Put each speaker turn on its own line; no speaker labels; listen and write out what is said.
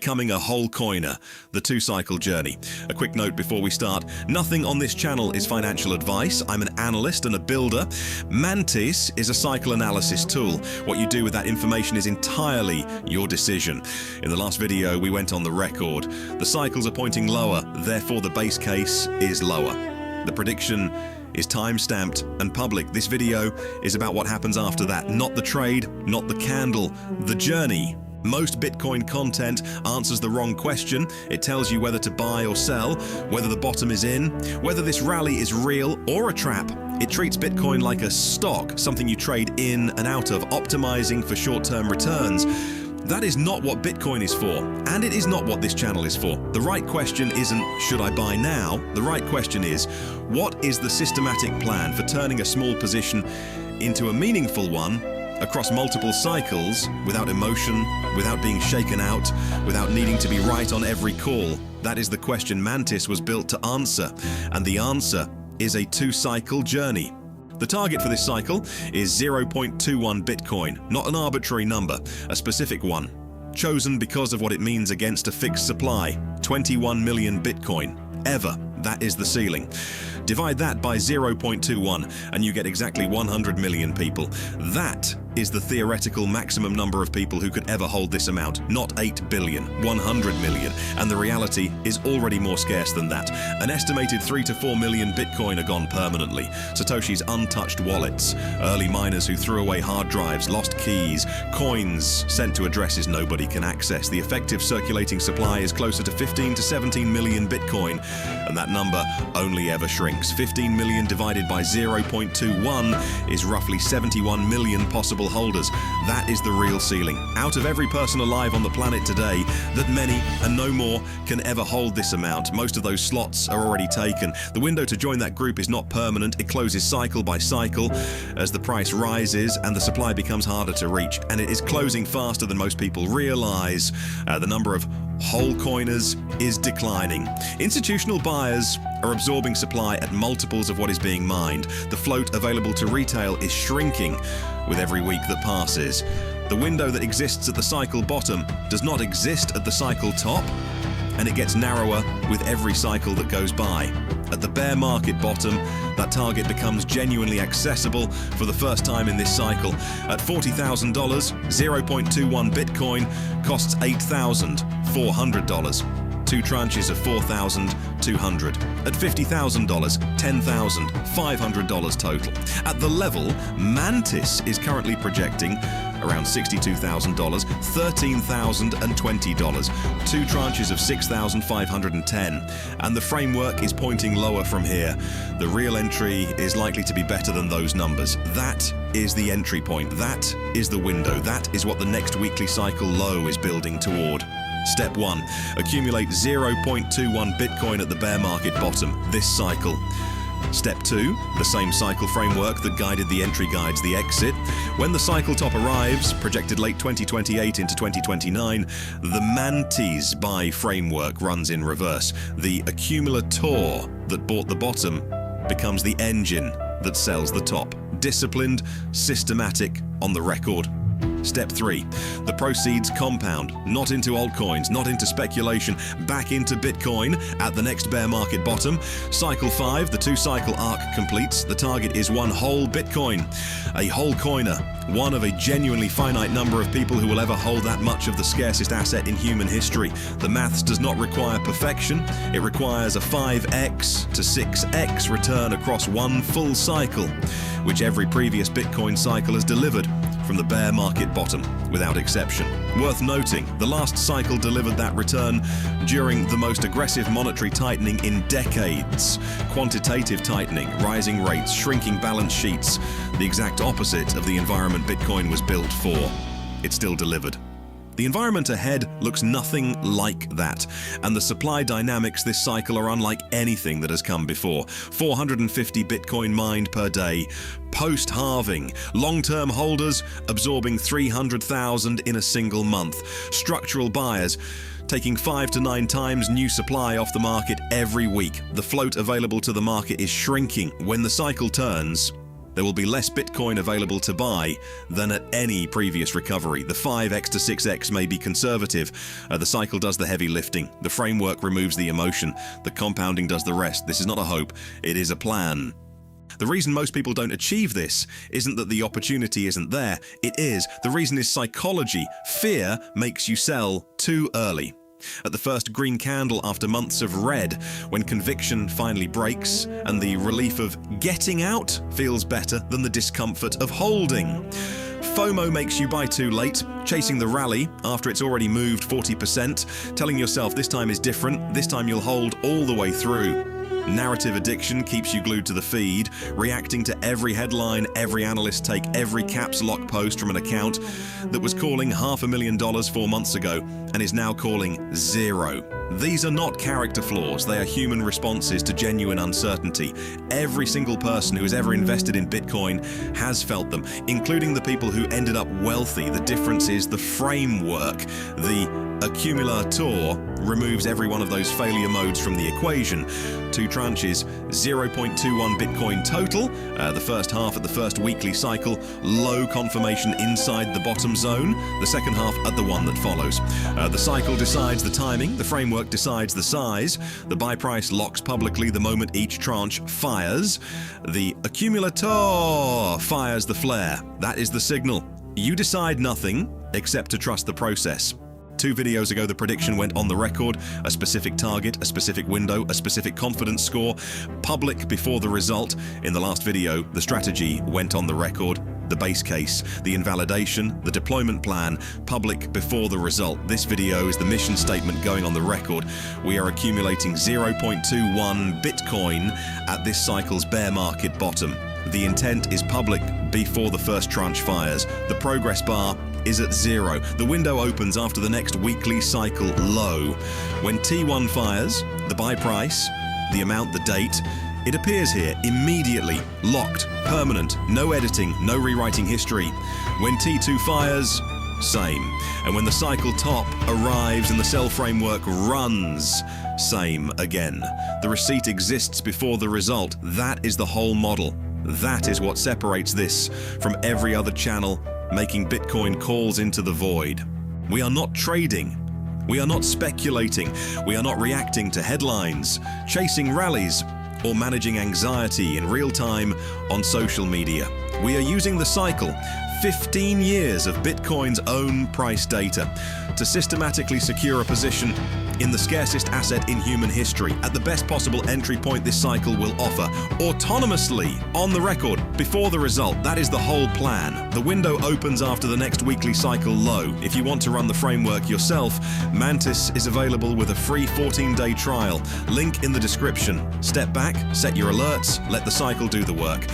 Becoming a Wholecoiner, the two-cycle journey. A quick note before we start. Nothing on this channel is financial advice. I'm an analyst and a builder. MANTIS is a cycle analysis tool. What you do with that information is entirely your decision. In the last video, we went on the record. The cycles are pointing lower, therefore the base case is lower. The prediction is time-stamped and public. This video is about what happens after that, not the trade, not the candle, the journey. Most Bitcoin content answers the wrong question. It tells you whether to buy or sell, whether the bottom is in, whether this rally is real or a trap. It treats Bitcoin like a stock, something you trade in and out of, optimizing for short-term returns. That is not what Bitcoin is for, and it is not what this channel is for. The right question isn't, should I buy now? The right question is, what is the systematic plan for turning a small position into a meaningful one across multiple cycles, without emotion, without being shaken out, without needing to be right on every call? That is the question MANTIS was built to answer, and the answer is a two-cycle journey. The target for this cycle is 0.21 Bitcoin, not an arbitrary number, a specific one, chosen because of what it means against a fixed supply, 21 million Bitcoin, ever. That is the ceiling. Divide that by 0.21 and you get exactly 100 million people. That is the theoretical maximum number of people who could ever hold this amount. Not 8 billion, 100 million. And the reality is already more scarce than that. An estimated 3 to 4 million Bitcoin are gone permanently. Satoshi's untouched wallets, early miners who threw away hard drives, lost keys, coins sent to addresses nobody can access. The effective circulating supply is closer to 15 to 17 million Bitcoin, and that number only ever shrinks. 15 million divided by 0.21 is roughly 71 million possible holders. That is the real ceiling. Out of every person alive on the planet today, that many and no more can ever hold this amount. Most of those slots are already taken. The window to join that group is not permanent. It closes cycle by cycle as the price rises and the supply becomes harder to reach. And it is closing faster than most people realize. The number of Wholecoiners is declining. Institutional buyers are absorbing supply at multiples of what is being mined. The float available to retail is shrinking with every week that passes. The window that exists at the cycle bottom does not exist at the cycle top, and it gets narrower with every cycle that goes by. At the bear market bottom, that target becomes genuinely accessible for the first time in this cycle. At $40,000, 0.21 Bitcoin costs $8,400. Two tranches of $4,200. At $50,000, $10,500 total. At the level, MANTIS is currently projecting around $62,000, $13,020, two tranches of $6,510, and the framework is pointing lower from here. The real entry is likely to be better than those numbers. That is the entry point. That is the window. That is what the next weekly cycle low is building toward. Step 1. Accumulate 0.21 Bitcoin at the bear market bottom this cycle. Step 2. The same cycle framework that guided the entry guides the exit. When the cycle top arrives, projected late 2028 into 2029, the MANTIS buy framework runs in reverse. The accumulator that bought the bottom becomes the engine that sells the top. Disciplined, systematic, on the record. Step 3. The proceeds compound, not into altcoins, not into speculation, back into Bitcoin at the next bear market bottom. Cycle 5, the two-cycle arc completes. The target is one whole Bitcoin. A Wholecoiner, one of a genuinely finite number of people who will ever hold that much of the scarcest asset in human history. The maths does not require perfection. It requires a 5x to 6x return across one full cycle, which every previous Bitcoin cycle has delivered from the bear market bottom, without exception. Worth noting, the last cycle delivered that return during the most aggressive monetary tightening in decades. Quantitative tightening, rising rates, shrinking balance sheets, the exact opposite of the environment Bitcoin was built for. It still delivered. The environment ahead looks nothing like that, and the supply dynamics this cycle are unlike anything that has come before. 450 Bitcoin mined per day, post-halving, long-term holders absorbing 300,000 in a single month, structural buyers taking 5 to 9 times new supply off the market every week. The float available to the market is shrinking. When the cycle turns, There will be less Bitcoin available to buy than at any previous recovery. The 5x to 6x may be conservative. The cycle does the heavy lifting. The framework removes the emotion. The compounding does the rest. This is not a hope, it is a plan. The reason most people don't achieve this isn't that the opportunity isn't there. It is. The reason is psychology. Fear makes you sell too early. At the first green candle after months of red, when conviction finally breaks and the relief of getting out feels better than the discomfort of holding. FOMO makes you buy too late, chasing the rally after it's already moved 40%, telling yourself this time is different, this time you'll hold all the way through. Narrative addiction keeps you glued to the feed, reacting to every headline, every analyst take, every caps lock post from an account that was calling $500,000 4 months ago and is now calling 0. These are not character flaws, they are human responses to genuine uncertainty. Every single person who has ever invested in Bitcoin has felt them, including the people who ended up wealthy. The difference is the framework. The accumulator removes every one of those failure modes from the equation. 2 tranches, 0.21 Bitcoin total, the first half at the first weekly cycle, low confirmation inside the bottom zone, the second half at the one that follows. The cycle decides the timing, the framework decides the size, the buy price locks publicly the moment each tranche fires, the accumulator fires the flare. That is the signal. You decide nothing except to trust the process. 2 videos ago, the prediction went on the record, a specific target, a specific window, a specific confidence score, public before the result. In the last video, the strategy went on the record, the base case, the invalidation, the deployment plan, public before the result. This video is the mission statement going on the record. We are accumulating 0.21 Bitcoin at this cycle's bear market bottom. The intent is public before the first tranche fires. The progress bar is at 0. The window opens after the next weekly cycle low. When T1 fires, the buy price, the amount, the date, it appears here immediately, locked, permanent, no editing, no rewriting history. When T2 fires, same. And when the cycle top arrives and the sell framework runs, same again. The receipt exists before the result. That is the whole model. That is what separates this from every other channel making Bitcoin calls into the void. We are not trading. We are not speculating. We are not reacting to headlines, chasing rallies, or managing anxiety in real time on social media. We are using the cycle, 15 years of Bitcoin's own price data, to systematically secure a position in the scarcest asset in human history, at the best possible entry point this cycle will offer, autonomously, on the record, before the result. That is the whole plan. The window opens after the next weekly cycle low. If you want to run the framework yourself, MANTIS is available with a free 14-day trial. Link in the description. Step back, set your alerts, let the cycle do the work.